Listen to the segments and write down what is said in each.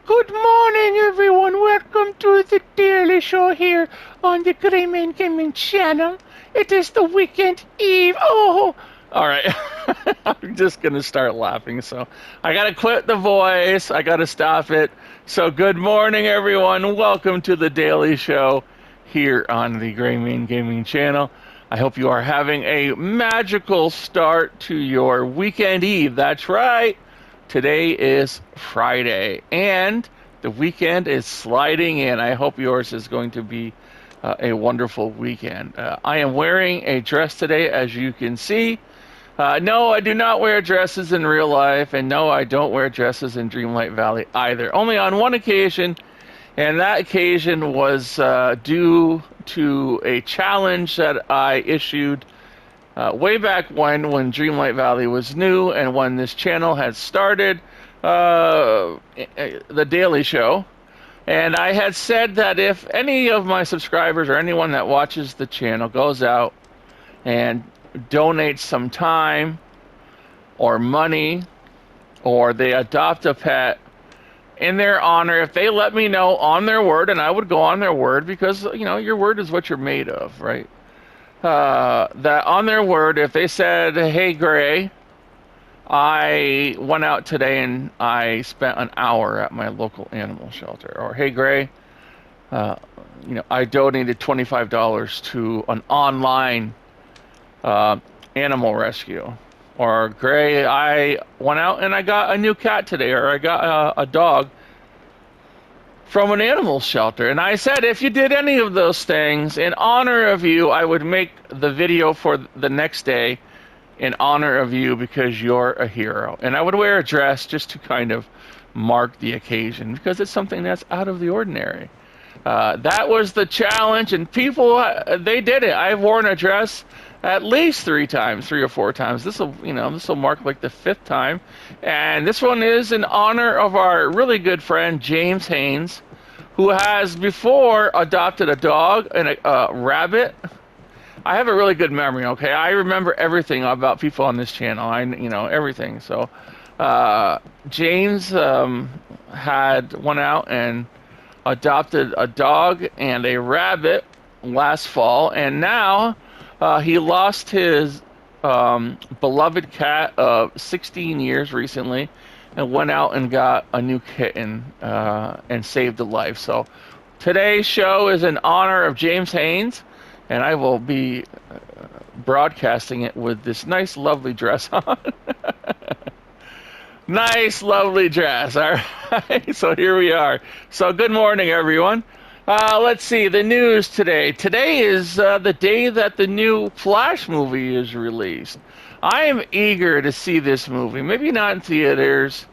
Good morning, everyone. Welcome to the Daily Show here on the Grayman Gaming channel. It is the weekend eve. Oh, all right. I'm just gonna start laughing. So I gotta quit the voice. I gotta stop it. So good morning, everyone. Welcome to the Daily Show here on the Grayman Gaming channel. I hope you are having a magical start to your weekend eve. That's right. Today is Friday, and the weekend is sliding in. I hope yours is going to be a wonderful weekend. I am wearing a dress today, as you can see. No, I do not wear dresses in real life, and no, I don't wear dresses in Dreamlight Valley either. Only on one occasion, and that occasion was due to a challenge that I issued way back when Dreamlight Valley was new and when this channel had started, the Daily Show. And I had said that if any of my subscribers or anyone that watches the channel goes out and donates some time or money or they adopt a pet in their honor, if they let me know on their word, and I would go on their word because, you know, your word is what you're made of, right? That on their word, if they said, "Hey, Gray, I went out today and I spent an hour at my local animal shelter," or "Hey, Gray, I donated $25 to an online animal rescue," or "Gray, I went out and I got a new cat today," or "I got a dog from an animal shelter." And I said, if you did any of those things, in honor of you, I would make the video for the next day in honor of you because you're a hero. And I would wear a dress just to kind of mark the occasion because it's something that's out of the ordinary. That was the challenge, and people, they did it. I've worn a dress at least 3 or 4 times. This will mark like the 5th time. And this one is in honor of our really good friend, James Haines, who has before adopted a dog and a rabbit. I have a really good memory, okay? I remember everything about people on this channel. Everything. So, James had went out and adopted a dog and a rabbit last fall, and now he lost his beloved cat of 16 years recently and went out and got a new kitten and saved a life. So today's show is in honor of James Haines, and I will be broadcasting it with this nice, lovely dress on. Nice, lovely dress. All right, so here we are. So good morning, everyone. Let's see, the news today. Today is the day that the new Flash movie is released. I am eager to see this movie. Maybe not in theaters,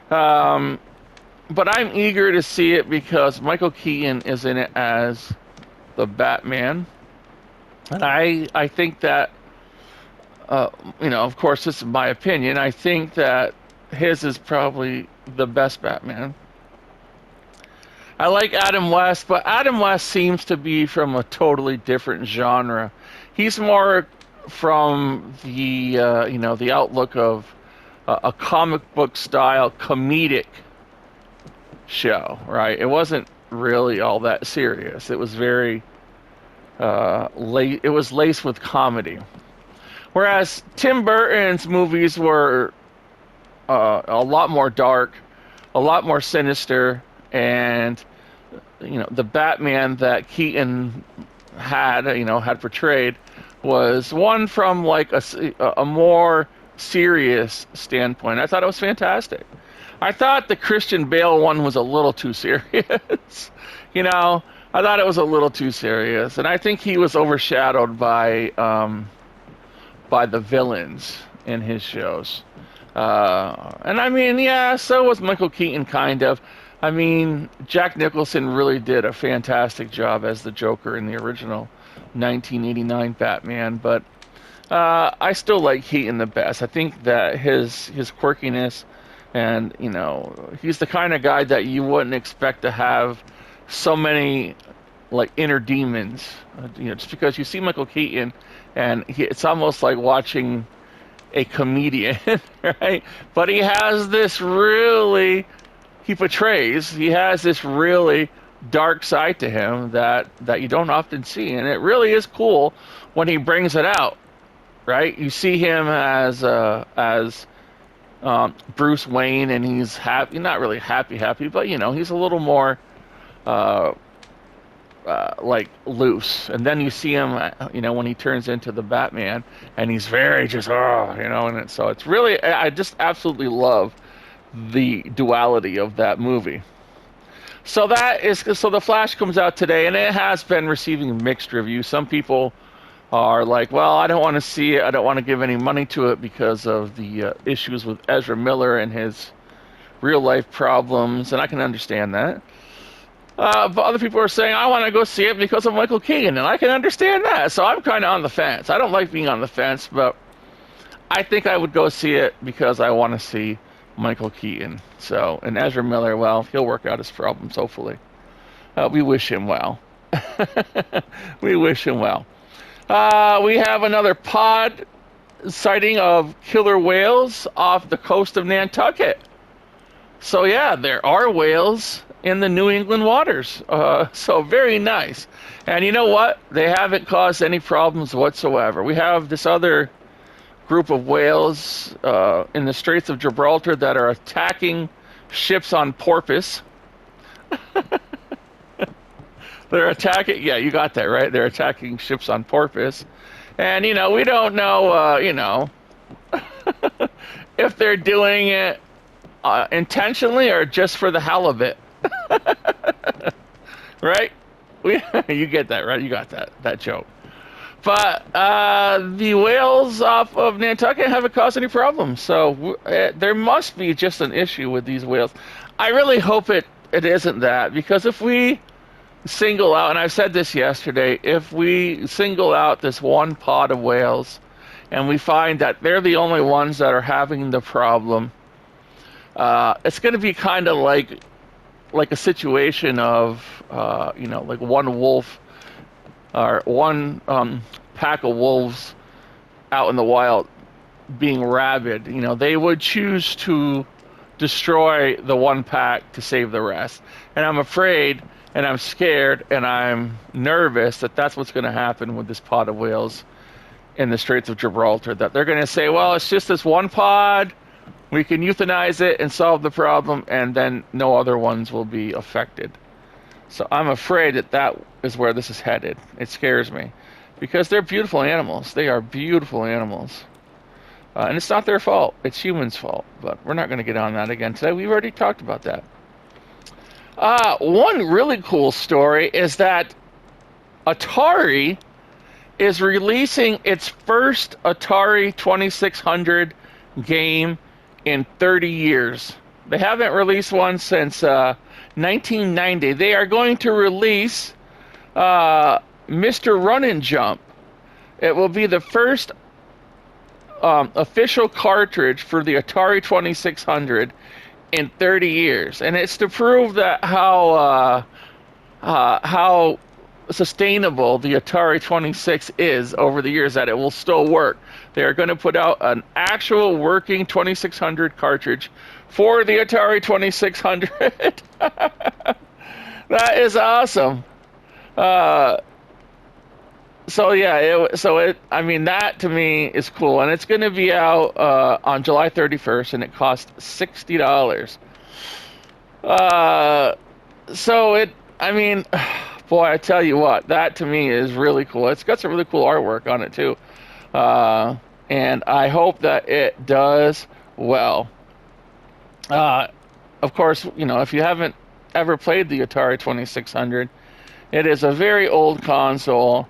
but I'm eager to see it because Michael Keaton is in it as the Batman. And I think that, of course, this is my opinion. I think that his is probably the best Batman. I like Adam West, but Adam West seems to be from a totally different genre. He's more from the the outlook of a comic book style comedic show, right? It wasn't really all that serious. It was very it was laced with comedy. Whereas Tim Burton's movies were a lot more dark, a lot more sinister, and the Batman that Keaton had portrayed was one from like a more serious standpoint. I thought it was fantastic. I thought the Christian Bale one was a little too serious. I thought it was a little too serious, and I think he was overshadowed by the villains in his shows. And I mean, yeah, so was Michael Keaton, kind of. I mean, Jack Nicholson really did a fantastic job as the Joker in the original 1989 Batman, but I still like Keaton the best. I think that his quirkiness, and he's the kind of guy that you wouldn't expect to have so many like inner demons. Just because you see Michael Keaton, and it's almost like watching a comedian, right? But he has this really he portrays, he has this really dark side to him that you don't often see, and it really is cool when he brings it out. Right? You see him as Bruce Wayne, and he's happy, not really happy, but he's a little more like loose. And then you see him, when he turns into the Batman, and he's very just and so it's really, I just absolutely love the duality of that movie. So the Flash comes out today, and it has been receiving mixed reviews. Some people are like, well, I don't want to see it. I don't want to give any money to it because of the issues with Ezra Miller and his real-life problems, and I can understand that. But other people are saying, I want to go see it because of Michael Keaton, and I can understand that. So I'm kind of on the fence. I don't like being on the fence, but I think I would go see it because I want to see Michael Keaton. So, and Ezra Miller, well, he'll work out his problems, hopefully. We wish him well. We wish him well. We have another pod sighting of killer whales off the coast of Nantucket. So yeah, there are whales in the New England waters. So very nice. And you know what? They haven't caused any problems whatsoever. We have this other group of whales in the Straits of Gibraltar that are attacking ships on porpoise. They're attacking, yeah, you got that right. They're attacking ships on porpoise. And, we don't know, if they're doing it intentionally or just for the hell of it. Right? You get that, right? You got that joke. But the whales off of Nantucket haven't caused any problems. So there must be just an issue with these whales. I really hope it isn't that, because if we single out, and I said this yesterday, if we single out this one pod of whales and we find that they're the only ones that are having the problem, it's going to be kind of like a situation of, like one wolf or one pack of wolves out in the wild being rabid. They would choose to destroy the one pack to save the rest. And I'm afraid, and I'm scared, and I'm nervous that that's what's going to happen with this pod of whales in the Straits of Gibraltar, that they're going to say, well, it's just this one pod, we can euthanize it and solve the problem, and then no other ones will be affected. So I'm afraid that is where this is headed. It scares me, because they're beautiful animals. They are beautiful animals. And it's not their fault. It's humans' fault. But we're not going to get on that again today. We've already talked about that. One really cool story is that Atari is releasing its first Atari 2600 game in 30 years. They haven't released one since 1990. They are going to release Mr. Run and Jump. It will be the first official cartridge for the Atari 2600 in 30 years, and it's to prove that how sustainable the Atari 26 is over the years, that it will still work. They are going to put out an actual working 2600 cartridge for the Atari 2600. That is awesome. That to me is cool, and it's going to be out on July 31st, and it costs $60. Boy, I tell you what, that to me is really cool. It's got some really cool artwork on it too, and I hope that it does well. Of course, if you haven't ever played the Atari 2600, it is a very old console.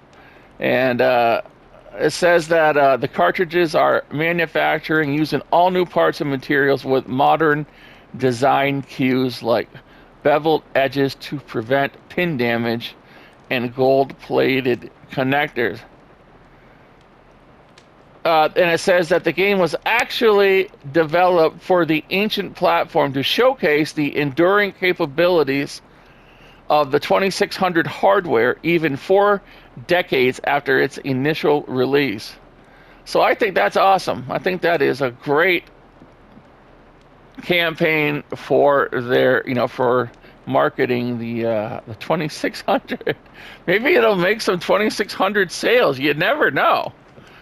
And it says that the cartridges are manufacturing using all new parts and materials with modern design cues like beveled edges to prevent pin damage and gold-plated connectors. And it says that the game was actually developed for the ancient platform to showcase the enduring capabilities of the 2600 hardware even 4 decades after its initial release. So I think that's awesome. I think that is a great campaign for their, for marketing the 2600. Maybe it'll make some 2600 sales. You never know.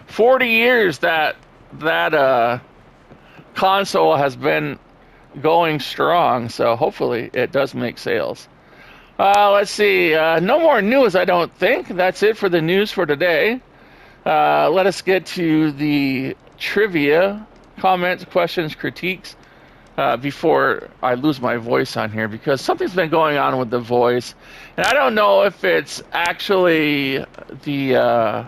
40 years that console has been going strong, so hopefully it does make sales. Let's see. No more news, I don't think. That's it for the news for today. Let us get to the trivia, comments, questions, critiques, before I lose my voice on here, because something's been going on with the voice. And I don't know if it's actually the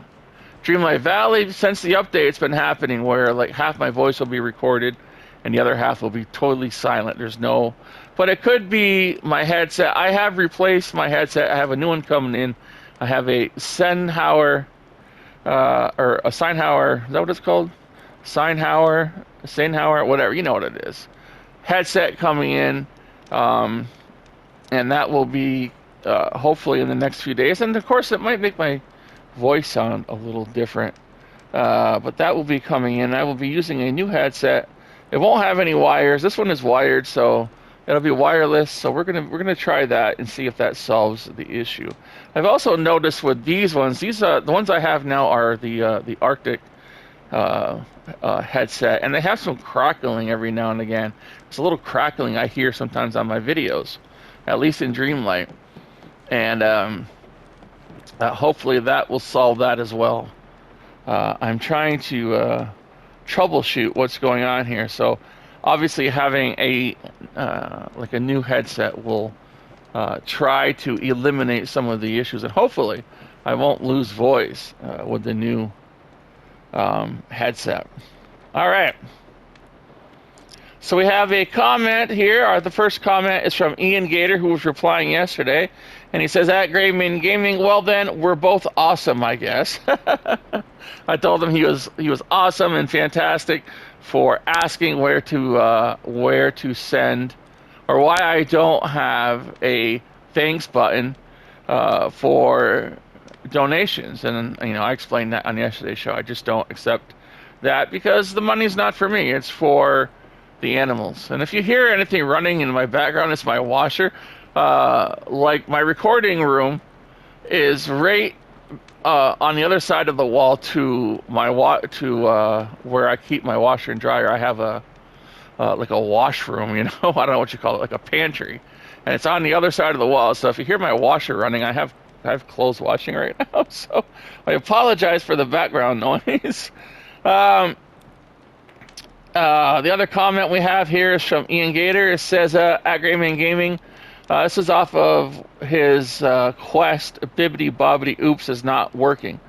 Dreamlight Valley. Since the update's been happening, where like half my voice will be recorded and the other half will be totally silent. But it could be my headset. I have replaced my headset. I have a new one coming in. I have a Sennheiser, or a Sennheiser, is that what it's called? Sennheiser, whatever, you know what it is. Headset coming in, and that will be hopefully in the next few days. And of course, it might make my voice sound a little different, but that will be coming in. I will be using a new headset. It won't have any wires. This one is wired, so it'll be wireless. So we're gonna try that and see if that solves the issue. I've also noticed with these ones, the ones I have now are the Arctic headset, and they have some crackling every now and again. It's a little crackling I hear sometimes on my videos, at least in Dreamlight, and hopefully that will solve that as well. I'm trying to troubleshoot what's going on here, so obviously having a new headset will try to eliminate some of the issues, and hopefully I won't lose voice with the new headset. All right. So we have a comment here. The first comment is from Ian Gator, who was replying yesterday, and he says, "At Grayman Gaming, well then, we're both awesome, I guess." I told him he was awesome and fantastic for asking where to send, or why I don't have a thanks button for donations. And I explained that on yesterday's show. I just don't accept that because the money's not for me, it's for the animals. And if you hear anything running in my background, it's my washer. Like my recording room is right on the other side of the wall to my where I keep my washer and dryer. I have a like a washroom, I don't know what you call it, like a pantry, and it's on the other side of the wall. So if you hear my washer running, I have clothes washing right now, so I apologize for the background noise. The other comment we have here is from Ian Gator. It says, at Grayman Gaming, this is off of his quest, Bibbidi Bobbidi Oops is not working.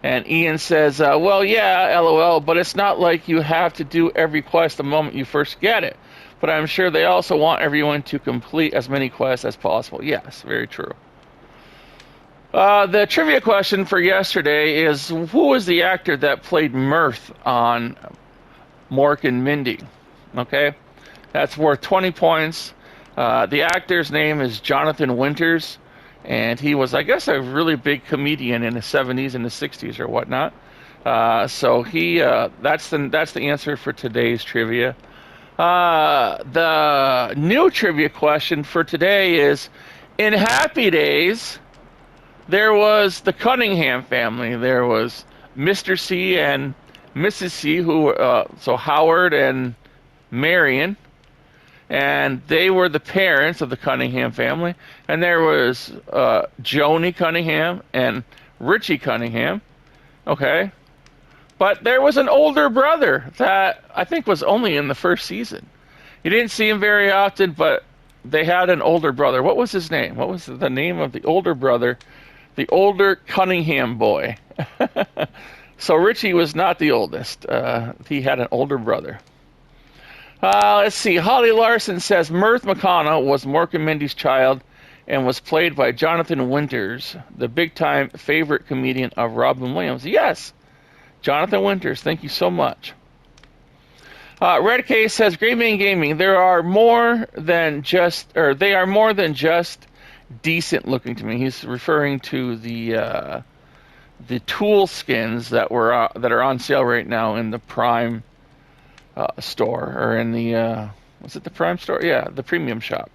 And Ian says, well, yeah, LOL, but it's not like you have to do every quest the moment you first get it. But I'm sure they also want everyone to complete as many quests as possible. Yes, very true. The trivia question for yesterday is, who was the actor that played Mirth on Mork and Mindy? Okay, that's worth 20 points. The actor's name is Jonathan Winters, and he was, I guess, a really big comedian in the 70s and the 60s or whatnot. So that's the answer for today's trivia. The new trivia question for today is, in Happy Days, there was the Cunningham family. There was Mr. C and Mrs. C, who so Howard and Marion, and they were the parents of the Cunningham family. And there was Joni Cunningham and Richie Cunningham. Okay. But there was an older brother that I think was only in the first season. You didn't see him very often, but they had an older brother. What was his name? What was the name of the older brother? The older Cunningham boy. So Richie was not the oldest. He had an older brother. Let's see. Holly Larson says, Mirth McConnell was Mork and Mindy's child and was played by Jonathan Winters, the big-time favorite comedian of Robin Williams. Yes, Jonathan Winters. Thank you so much. RedK says, Grayman Gaming, they are more than just decent looking to me. He's referring to the tool skins that are on sale right now in the Prime store, or in the Was it the Prime store? Yeah, the premium shop.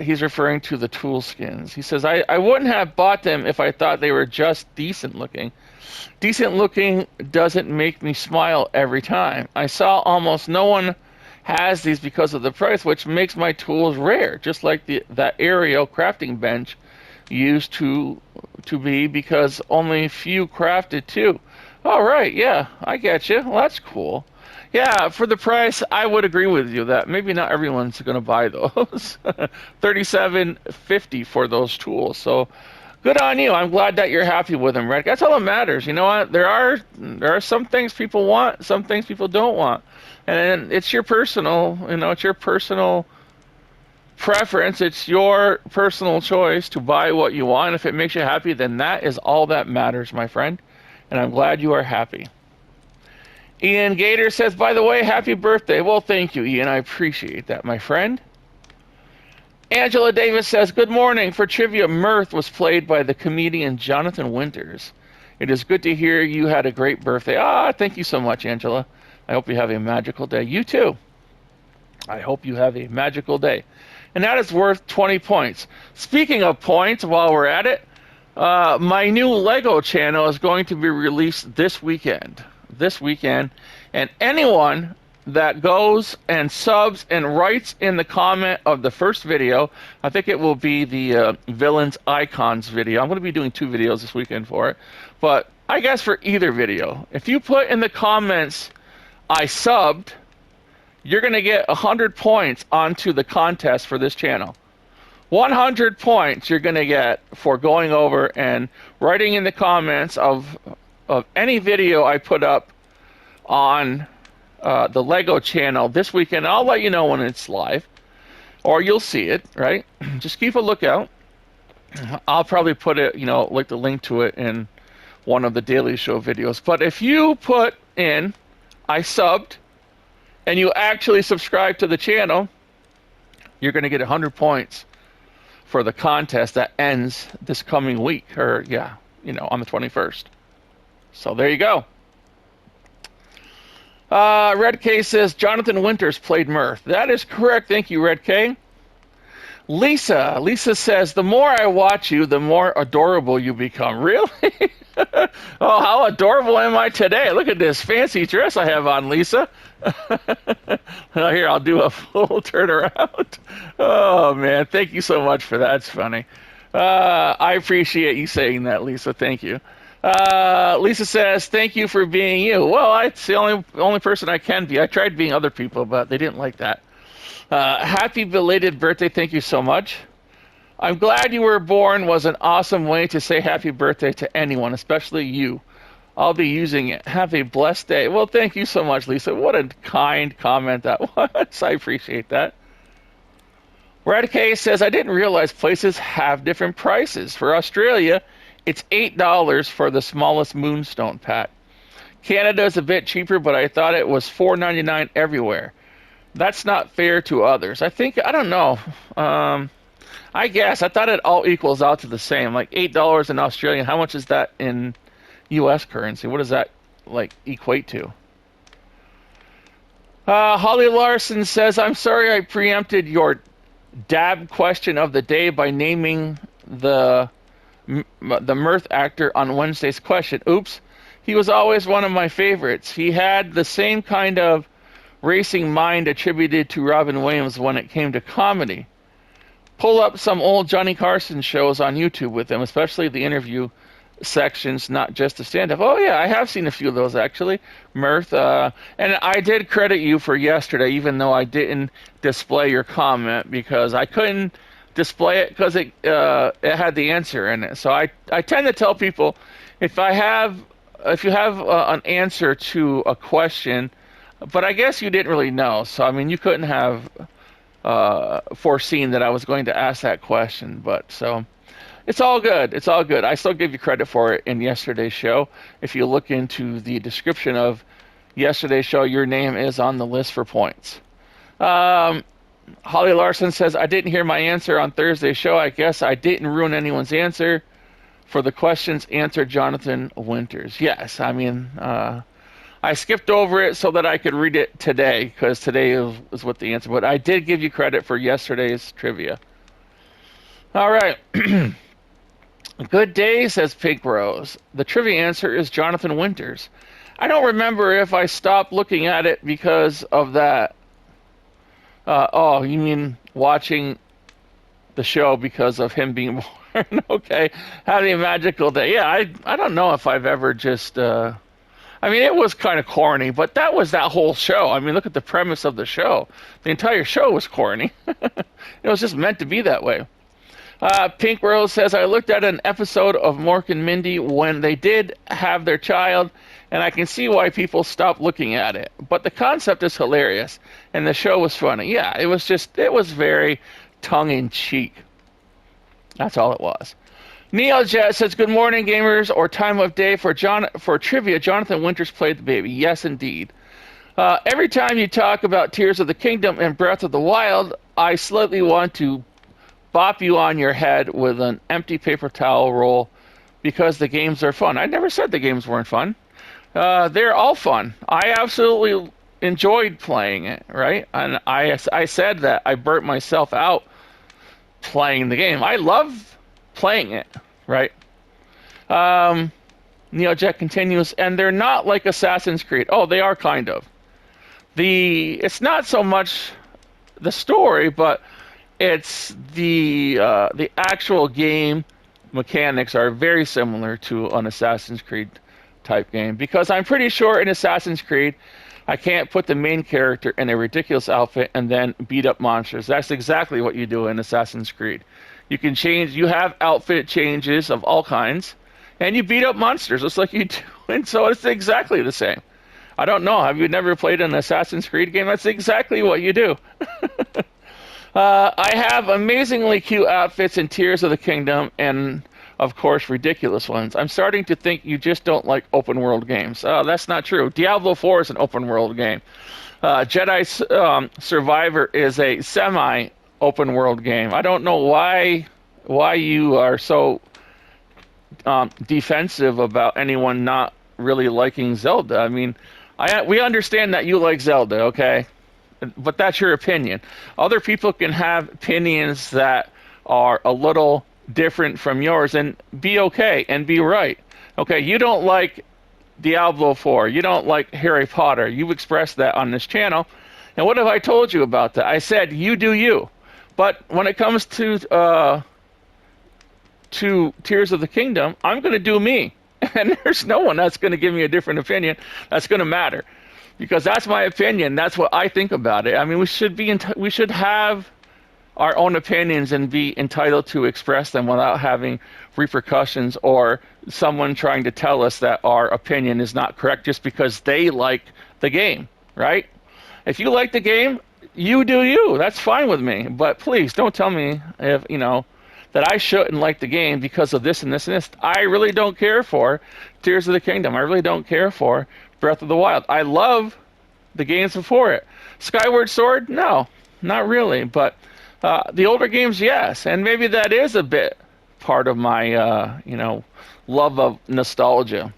He's referring to the tool skins. He says, I wouldn't have bought them if I thought they were just decent looking. Decent looking doesn't make me smile every time. I saw almost no one has these because of the price, which makes my tools rare, just like that aerial crafting bench used to be, because only few crafted too. All right, yeah, I get you. Well, that's cool. Yeah, for the price, I would agree with you that maybe not everyone's going to buy those. $37.50 for those tools. So good on you. I'm glad that you're happy with them, RedK. That's all that matters. You know what? There are some things people want, some things people don't want, and it's your personal. It's your personal preference. It's your personal choice to buy what you want. If it makes you happy, then that is all that matters, my friend. And I'm glad you are happy. Ian Gator says, by the way, happy birthday. Well, thank you, Ian. I appreciate that, my friend. Angela Davis says, good morning. For trivia, Mirth was played by the comedian Jonathan Winters. It is good to hear you had a great birthday. Thank you so much, Angela. I hope you have a magical day. You too. I hope you have a magical day. And that is worth 20 points. Speaking of points, while we're at it, my new Lego channel is going to be released this weekend. And anyone that goes and subs and writes in the comment of the first video, I think it will be the Villains Icons video. I'm going to be doing 2 videos this weekend for it, but I guess for either video, if you put in the comments, I subbed, you're going to get 100 points onto the contest for this channel. 100 points you're going to get for going over and writing in the comments of any video I put up on the Lego channel this weekend. I'll let you know when it's live, or you'll see it, right? Just keep a lookout. I'll probably put it, like the link to it in one of the Daily Show videos. But if you put in, I subbed, and you actually subscribe to the channel, you're going to get 100 points for the contest that ends this coming week, or on the 21st. So there you go. RedK says Jonathan Winters played Mirth. That is correct. Thank you, RedK. Lisa says, the more I watch you, the more adorable you become. Really? Oh, how adorable am I today? Look at this fancy dress I have on, Lisa. Here, I'll do a full turnaround. Oh, man. Thank you so much for that. It's funny. I appreciate you saying that, Lisa. Thank you. Lisa says, thank you for being you. Well, it's the only person I can be. I tried being other people, but they didn't like that. Happy belated birthday. Thank you so much. I'm glad you were born was an awesome way to say happy birthday to anyone, especially you. I'll be using it. Have a blessed day. Well, thank you so much, Lisa. What a kind comment that was. I appreciate that. RedK says, I didn't realize places have different prices. For Australia, it's $8 for the smallest moonstone pack. Canada is a bit cheaper, but I thought it was $4.99 everywhere. That's not fair to others. I don't know. I guess I thought it all equals out to the same, like $8 in Australia. How much is that in U.S. currency? What does that equate to? Holly Larson says, I'm sorry I preempted your dab question of the day by naming the Mirth actor on Wednesday's question. Oops. He was always one of my favorites. He had the same kind of racing mind attributed to Robin Williams when it came to comedy. Pull up some old Johnny Carson shows on YouTube with him, especially the interview sections, not just the stand-up. Oh, yeah, I have seen a few of those, actually, Mirth. And I did credit you for yesterday, even though I didn't display your comment, because I couldn't display it because it had the answer in it. So I tend to tell people, if you have an answer to a question, but I guess you didn't really know. So, I mean, you couldn't have foreseen that I was going to ask that question. But so it's all good. It's all good. I still give you credit for it in yesterday's show. If you look into the description of yesterday's show, your name is on the list for points. Holly Larson says, I didn't hear my answer on Thursday's show. I guess I didn't ruin anyone's answer. For the questions, answer Jonathan Winters. Yes, I mean, I skipped over it so that I could read it today, because today is what the answer. But I did give you credit for yesterday's trivia. All right. Good day, says Pink Rose. The trivia answer is Jonathan Winters. I don't remember if I stopped looking at it because of that. Oh, you mean watching the show because of him being born? Okay. Having a magical day. Yeah, I don't know if I've ever just... I mean, it was kind of corny, but that was that whole show. I mean, look at the premise of the show. The entire show was corny. It was just meant to be that way. Pink Rose says, I looked at an episode of Mork and Mindy when they did have their child, and I can see why people stopped looking at it. But the concept is hilarious, and the show was funny. Yeah, it was very tongue-in-cheek. That's all it was. Neojet says, good morning, gamers, or time of day for trivia. Jonathan Winters played the baby. Yes, indeed. Every time you talk about Tears of the Kingdom and Breath of the Wild, I slightly want to bop you on your head with an empty paper towel roll because the games are fun. I never said the games weren't fun. They're all fun. I absolutely enjoyed playing it, right? And I said that I burnt myself out playing the game. I love playing it, right? Neojet continues, and they're not like Assassin's Creed. Oh, they are kind of. It's not so much the story, but it's the actual game mechanics are very similar to an Assassin's Creed type game, because I'm pretty sure in Assassin's Creed I can't put the main character in a ridiculous outfit and then beat up monsters. That's exactly what you do in Assassin's Creed. You have outfit changes of all kinds, and you beat up monsters just like you do, and so it's exactly the same. I don't know, have you never played an Assassin's Creed game? That's exactly what you do. I have amazingly cute outfits in Tears of the Kingdom, and of course ridiculous ones. I'm starting to think you just don't like open world games. That's not true. Diablo 4 is an open world game. Jedi Survivor is a semi open world game. I don't know why you are so defensive about anyone not really liking Zelda. I mean, we understand that you like Zelda, okay? But that's your opinion. Other people can have opinions that are a little different from yours and be okay and be right. Okay, you don't like Diablo 4. You don't like Harry Potter. You've expressed that on this channel. And what have I told you about that? I said, you do you. But when it comes to Tears of the Kingdom, I'm going to do me. And there's no one that's going to give me a different opinion that's going to matter. Because that's my opinion. That's what I think about it. I mean, we should have our own opinions and be entitled to express them without having repercussions or someone trying to tell us that our opinion is not correct just because they like the game, right? If you like the game, you do you. That's fine with me. But please don't tell me that I shouldn't like the game because of this and this and this. I really don't care for Tears of the Kingdom. I really don't care for Breath of the Wild. I love the games before it. Skyward Sword? No, not really. But the older games, yes. And maybe that is a bit part of my, love of nostalgia.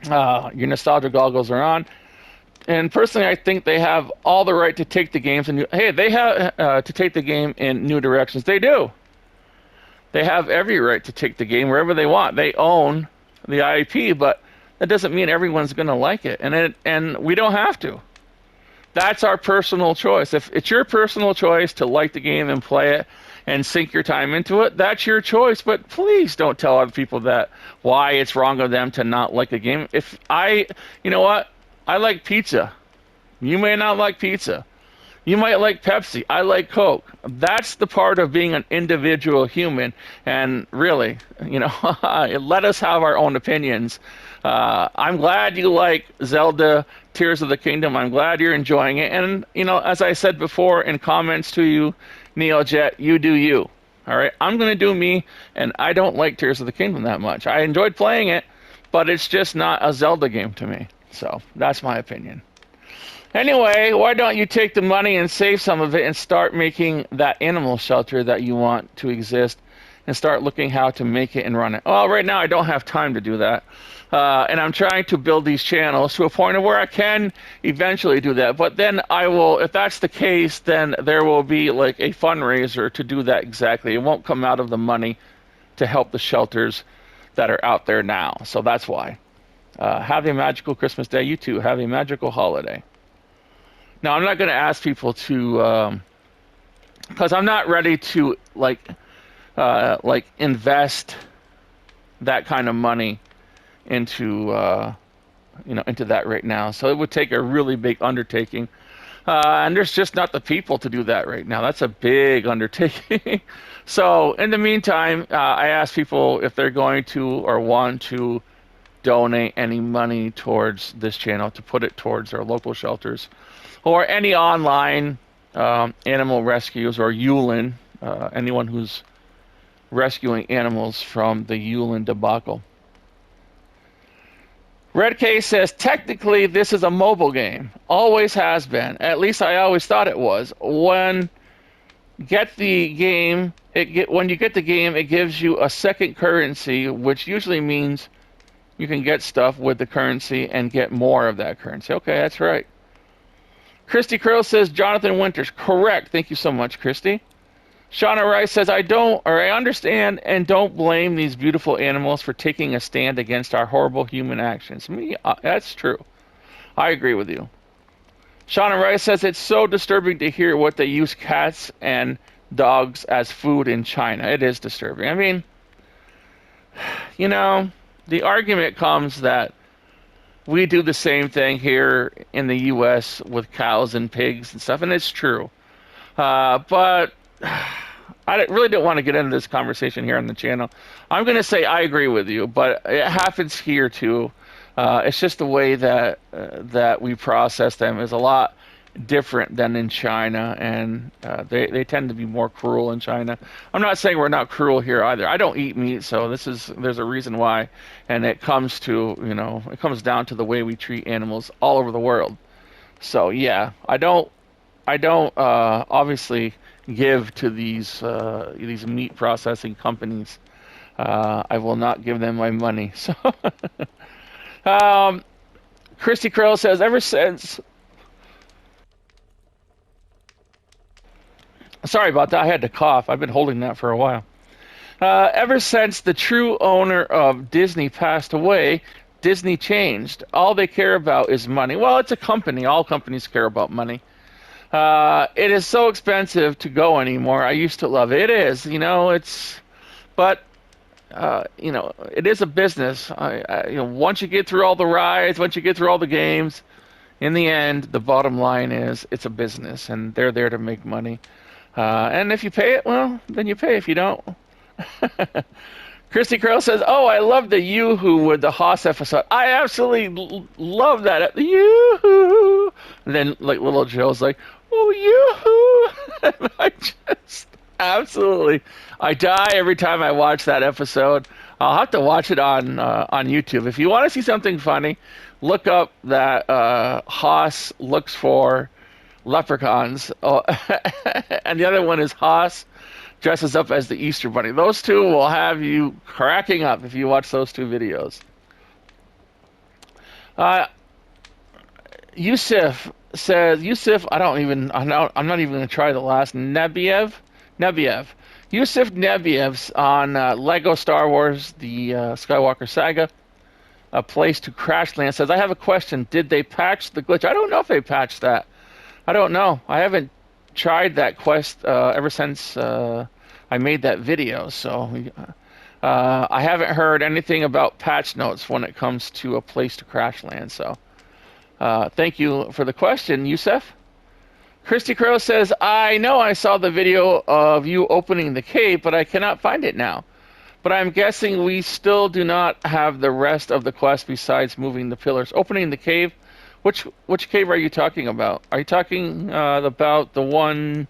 Your nostalgia goggles are on. And personally, I think they have all the right to take the games they have to take the game in new directions. They do. They have every right to take the game wherever they want. They own the IP, but that doesn't mean everyone's going to like it, and we don't have to. That's our personal choice. If it's your personal choice to like the game and play it and sink your time into it, that's your choice. But please don't tell other people that why it's wrong of them to not like a game. You know what? I like pizza. You may not like pizza. You might like Pepsi. I like Coke. That's the part of being an individual human. And really, let us have our own opinions. I'm glad you like Zelda Tears of the Kingdom. I'm glad you're enjoying it. And, as I said before in comments to you, Neojet, you do you. All right? I'm going to do me, and I don't like Tears of the Kingdom that much. I enjoyed playing it, but it's just not a Zelda game to me. So that's my opinion. Anyway, why don't you take the money and save some of it and start making that animal shelter that you want to exist and start looking how to make it and run it. Well, right now I don't have time to do that. And I'm trying to build these channels to a point of where I can eventually do that. But then I will, if that's the case, then there will be like a fundraiser to do that exactly. It won't come out of the money to help the shelters that are out there now. So that's why. Have a magical Christmas day. You too. Have a magical holiday. Now, I'm not going to ask people to, because I'm not ready to like invest that kind of money into into that right now. So it would take a really big undertaking, and there's just not the people to do that right now. That's a big undertaking. So in the meantime, I ask people if they're going to or want to donate any money towards this channel to put it towards their local shelters or any online animal rescues or Yulin, anyone who's rescuing animals from the Yulin debacle. RedK says, technically, this is a mobile game. Always has been. At least I always thought it was. When you get the game, it gives you a second currency, which usually means you can get stuff with the currency and get more of that currency. Okay, that's right. Kristy Crow says, Jonathan Winters. Correct. Thank you so much, Kristy. Shauna Rice says, I understand and don't blame these beautiful animals for taking a stand against our horrible human actions. That's true. I agree with you. Shauna Rice says, it's so disturbing to hear what they use cats and dogs as food in China. It is disturbing. I mean, the argument comes that we do the same thing here in the U.S. with cows and pigs and stuff, and it's true. But I really don't want to get into this conversation here on the channel. I'm going to say I agree with you, but it happens here too. It's just the way that we process them is a lot different than in China, and they tend to be more cruel in China. I'm not saying we're not cruel here either. I don't eat meat, so there's a reason why, and it comes down to the way we treat animals all over the world. So yeah, I don't obviously give to these meat processing companies. I will not give them my money. So, Kristy Crow says, ever since. Sorry about that. I had to cough. I've been holding that for a while. Ever since the true owner of Disney passed away, Disney changed. All they care about is money. Well, it's a company. All companies care about money. It is so expensive to go anymore. I used to love it. It is, but it is a business. Once you get through all the rides, once you get through all the games, in the end, the bottom line is it's a business, and they're there to make money. And if you pay it, well, then you pay. If you don't. Kristy Crow says, oh, I love the Yoo-hoo with the Haas episode. I absolutely love that. Yoo-hoo. And then little Joe's like, oh, Yoo-hoo. And I just absolutely, I die every time I watch that episode. I'll have to watch it on YouTube. If you want to see something funny, look up that Haas looks for leprechauns. And the other one is Haas dresses up as the Easter Bunny. Those two will have you cracking up if you watch those two videos. Yusuf says, I'm not even going to try the last, Nebiev. Yusuf Nebiev's on Lego Star Wars, the Skywalker Saga, A Place to Crash Land, says, I have a question. Did they patch the glitch? I don't know if they patched that. I don't know. I haven't tried that quest ever since I made that video, so I haven't heard anything about patch notes when it comes to A Place to Crash Land. So thank you for the question, Yusuf. Kristy Crow says, I know I saw the video of you opening the cave, but I cannot find it now. But I'm guessing we still do not have the rest of the quest besides moving the pillars. Opening the cave? Which cave are you talking about? Are you talking about the one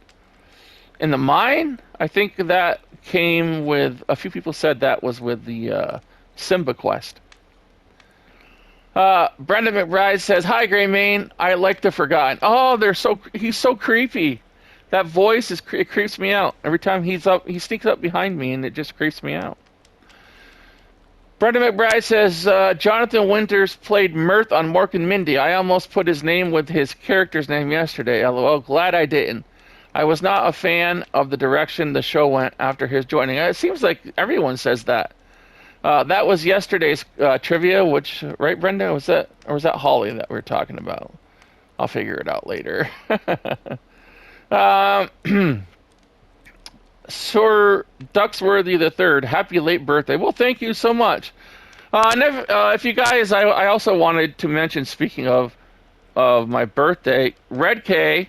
in the mine? I think that came with, a few people said that was with the Simba quest. Brenda McBride says, hi, Gray Mane. I like the Forgotten. Oh, he's so creepy. That voice it creeps me out. Every time he sneaks up behind me, and it just creeps me out. Brenda McBride says, Jonathan Winters played Mirth on Mork and Mindy. I almost put his name with his character's name yesterday. LOL. Glad I didn't. I was not a fan of the direction the show went after his joining. It seems like everyone says that. That was yesterday's trivia, which, right, Brenda? Or was that Holly that we were talking about? I'll figure it out later. Sir Duxworthy III, happy late birthday. Well, thank you so much. And if you guys, I also wanted to mention, speaking of my birthday, RedK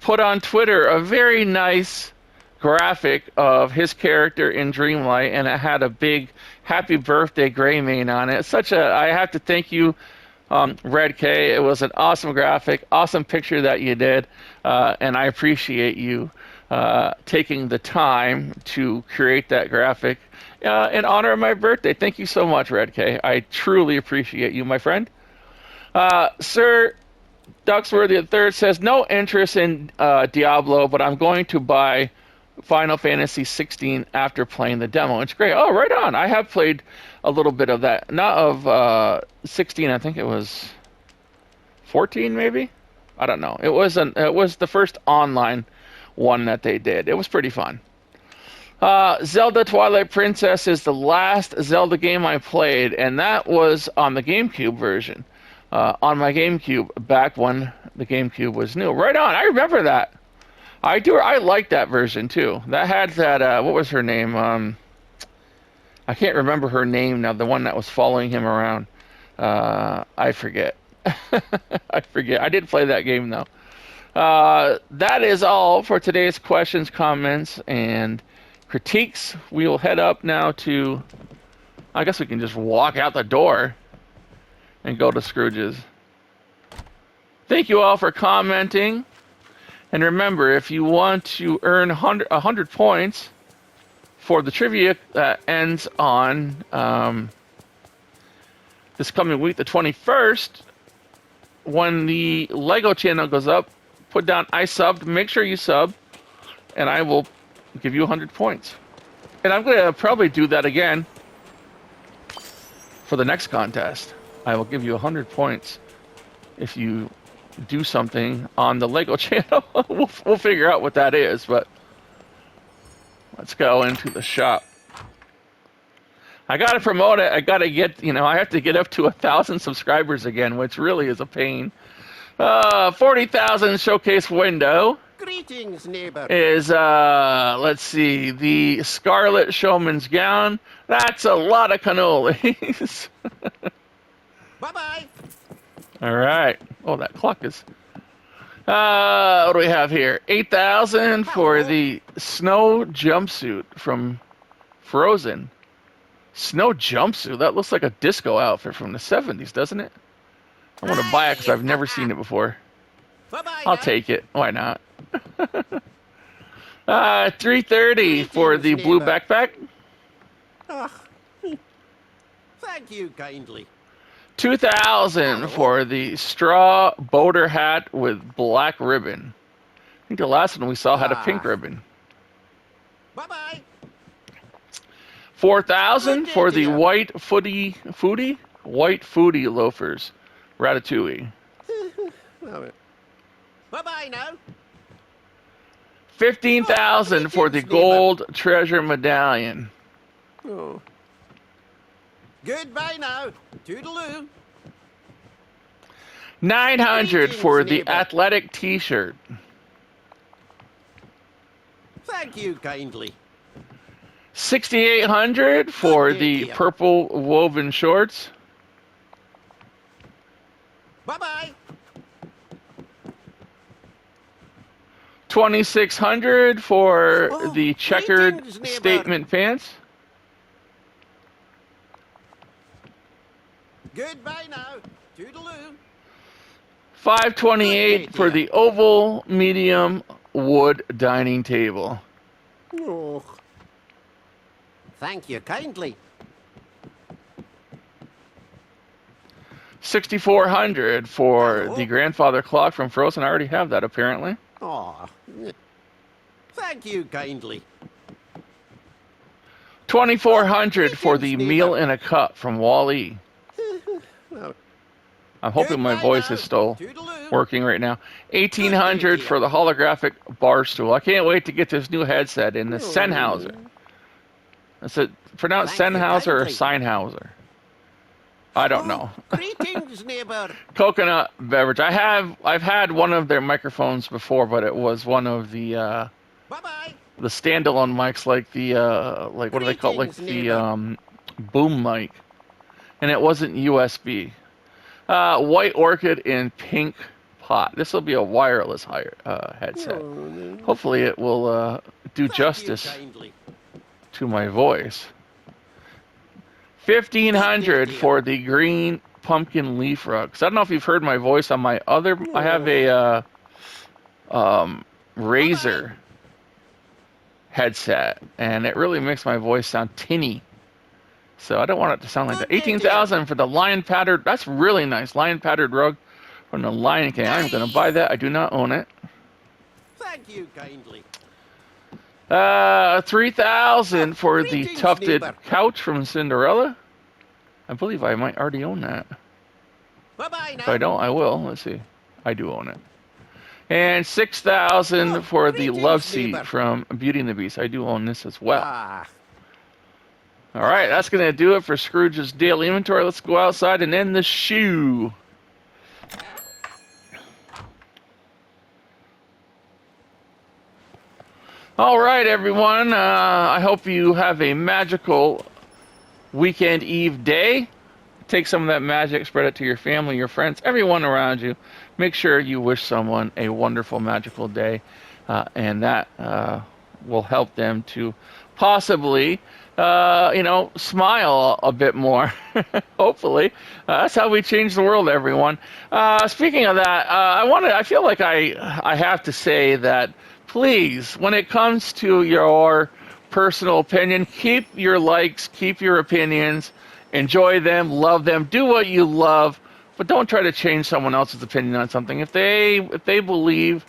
put on Twitter a very nice graphic of his character in Dreamlight, and it had a big happy birthday Greymane on it. I have to thank you, RedK. It was an awesome graphic, awesome picture that you did, and I appreciate you taking the time to create that graphic in honor of my birthday. Thank you so much, RedK. I truly appreciate you, my friend. Sir Duxworthy III says, no interest in Diablo, but I'm going to buy Final Fantasy 16 after playing the demo. It's great. Oh, right on. I have played a little bit of that. Not of 16, I think it was 14 maybe? I don't know. It was the first online one that they did. It was pretty fun. Zelda Twilight Princess is the last Zelda game I played, and that was on the GameCube version. On my GameCube, back when the GameCube was new. Right on, I remember that. I like that version too. That had that, what was her name? I can't remember her name now, the one that was following him around. I forget. I forget. I did play that game though. That is all for today's questions, comments, and critiques. We will head up now to, I guess we can just walk out the door and go to Scrooges. Thank you all for commenting. And remember, if you want to earn 100 points for the trivia that ends on this coming week, the 21st, when the Lego channel goes up, put down I subbed, make sure you sub, and I will give you 100 points. And I'm going to probably do that again for the next contest. I will give you 100 points if you do something on the Lego channel. we'll figure out what that is, but let's go into the shop. I got to promote it. I got to get, I have to get up to 1,000 subscribers again, which really is a pain. 40,000 showcase window. Greetings, neighbor. Is, let's see, the Scarlet Showman's Gown. That's a lot of cannolis. Bye-bye. All right. Oh, that clock is... what do we have here? 8,000 for the snow jumpsuit from Frozen. Snow jumpsuit? That looks like a disco outfit from the 70s, doesn't it? I want to buy it because I've never seen it before. Bye-bye. I'll take it. Why not? 330 for the blue backpack. Oh, thank you kindly. 2,000 for the straw boater hat with black ribbon. I think the last one we saw had a pink ribbon. Bye-bye. 4,000 for the white foodie loafers. Ratatouille. Bye-bye now. 15,000 for the gold treasure medallion. Oh. Goodbye now. Toodaloo. 900 for the athletic t-shirt. Thank you kindly. 6,800 for the purple woven shorts. Bye-bye. 2,600 for the checkered statement pants. Goodbye now. Toodaloo. 528 for the oval medium wood dining table. Oh. Thank you kindly. 6,400 for the grandfather clock from Frozen. I already have that apparently. Oh. Thank you kindly. 2,400 for the meal in a cup from Wall-E. I'm hoping my voice is still working right now. 1,800 for the holographic bar stool. I can't wait to get this new headset in the Sennheiser. Is it pronounced Sennheiser or Sennheiser? I don't know. Greetings, neighbor. Coconut beverage. I've had one of their microphones before, but it was one of the Bye-bye. the standalone mics, like the like what do they call it? Like the boom mic, and it wasn't USB. White orchid in pink pot. This will be a wireless headset. Hopefully, it will do justice to my voice. 1,500 for the green pumpkin leaf rug. I don't know if you've heard my voice on my other. I have a Razer headset, and it really makes my voice sound tinny. So I don't want it to sound like that. 18,000 for the lion patterned. That's really nice. Lion patterned rug from the Lion King. I'm going to buy that. I do not own it. Thank you kindly. 3,000 for the tufted couch from Cinderella. I believe I might already own that. Bye-bye now. If I don't, I will. Let's see. I do own it. And 6,000 for the love seat from Beauty and the Beast. I do own this as well. All right, that's going to do it for Scrooge's daily inventory. Let's go outside and end the shoe. All right, everyone. I hope you have a magical weekend eve day. Take some of that magic, spread it to your family, your friends, everyone around you. Make sure you wish someone a wonderful, magical day, and that will help them to possibly, smile a bit more. Hopefully, that's how we change the world, everyone. Speaking of that, I feel like I have to say that. Please, when it comes to your personal opinion, keep your likes, keep your opinions, enjoy them, love them, do what you love, but don't try to change someone else's opinion on something. If they believe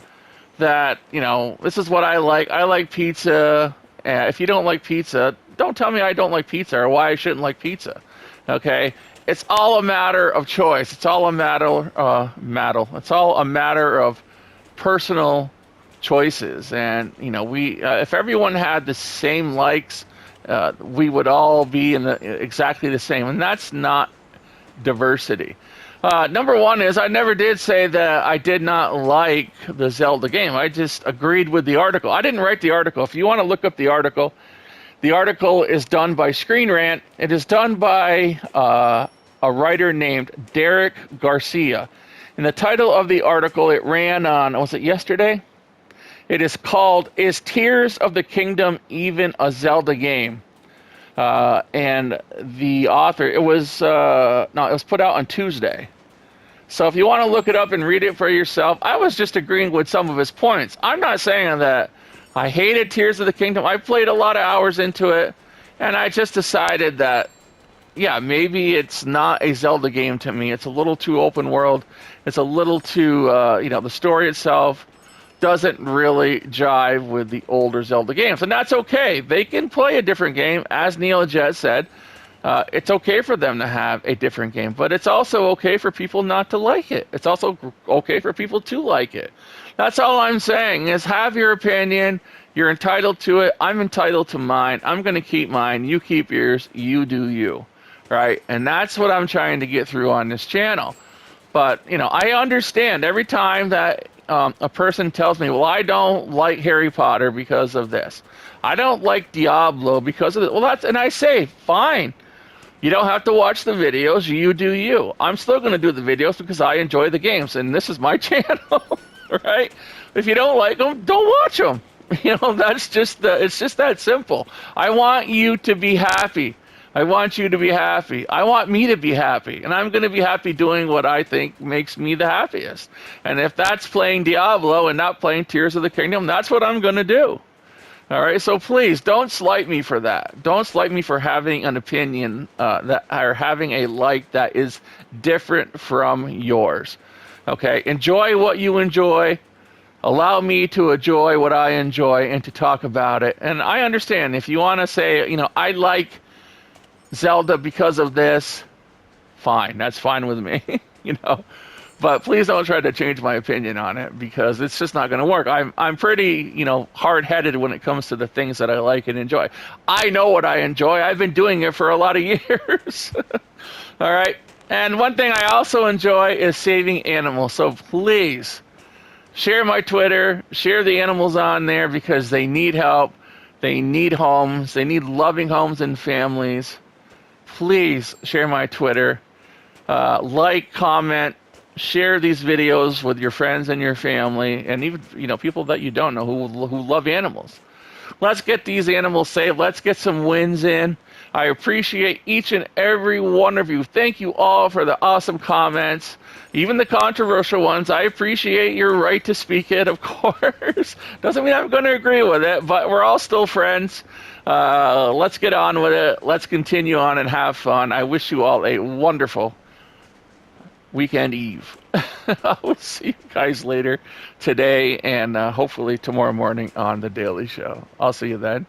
that, this is what I like pizza. If you don't like pizza, don't tell me I don't like pizza or why I shouldn't like pizza. Okay? It's all a matter of choice. It's all a matter of personal choices, and if everyone had the same likes, we would all be exactly the same, and that's not diversity. Number one is I never did say that I did not like the Zelda game. I just agreed with the article. I didn't write the article. If you want to look up the article is done by Screen Rant. It is done by a writer named Derek Garcia, and the title of the article, it ran on, was it yesterday? It is called, Is Tears of the Kingdom Even a Zelda Game? And the author, it was put out on Tuesday. So if you want to look it up and read it for yourself, I was just agreeing with some of his points. I'm not saying that I hated Tears of the Kingdom. I played a lot of hours into it, and I just decided that, yeah, maybe it's not a Zelda game to me. It's a little too open world. It's a little too, the story itself doesn't really jive with the older Zelda games, and that's okay. They can play a different game, as Neojet said. It's okay for them to have a different game, but it's also okay for people not to like it. It's also okay for people to like it. That's all I'm saying, is have your opinion. You're entitled to it. I'm entitled to mine. I'm going to keep mine. You keep yours. You do you, right? And that's what I'm trying to get through on this channel. But, I understand every time that a person tells me, well, I don't like Harry Potter because of this. I don't like Diablo because of it. Well, and I say, fine. You don't have to watch the videos. You do you. I'm still going to do the videos because I enjoy the games, and this is my channel, right? If you don't like them, don't watch them. That's just it's just that simple. I want you to be happy. I want you to be happy. I want me to be happy. And I'm going to be happy doing what I think makes me the happiest. And if that's playing Diablo and not playing Tears of the Kingdom, that's what I'm going to do. All right? So please, don't slight me for that. Don't slight me for having an opinion or having a like that is different from yours. Okay? Enjoy what you enjoy. allow me to enjoy what I enjoy and to talk about it. And I understand if you want to say, I like Zelda because of this, fine. That's fine with me, But please don't try to change my opinion on it because it's just not going to work. I'm pretty, hard-headed when it comes to the things that I like and enjoy. I know what I enjoy. I've been doing it for a lot of years. All right. And one thing I also enjoy is saving animals. So please share my Twitter, share the animals on there because they need help. They need homes. They need loving homes and families. Please share my Twitter. Like, comment, share these videos with your friends and your family, and even people that you don't know who love animals. Let's get these animals saved. Let's get some wins in. I appreciate each and every one of you. Thank you all for the awesome comments, even the controversial ones. I appreciate your right to speak it, of course. Doesn't mean I'm going to agree with it, but we're all still friends. Let's get on with it. Let's continue on and have fun. I wish you all a wonderful weekend eve. I will see you guys later today and hopefully tomorrow morning on The Daily Show. I'll see you then.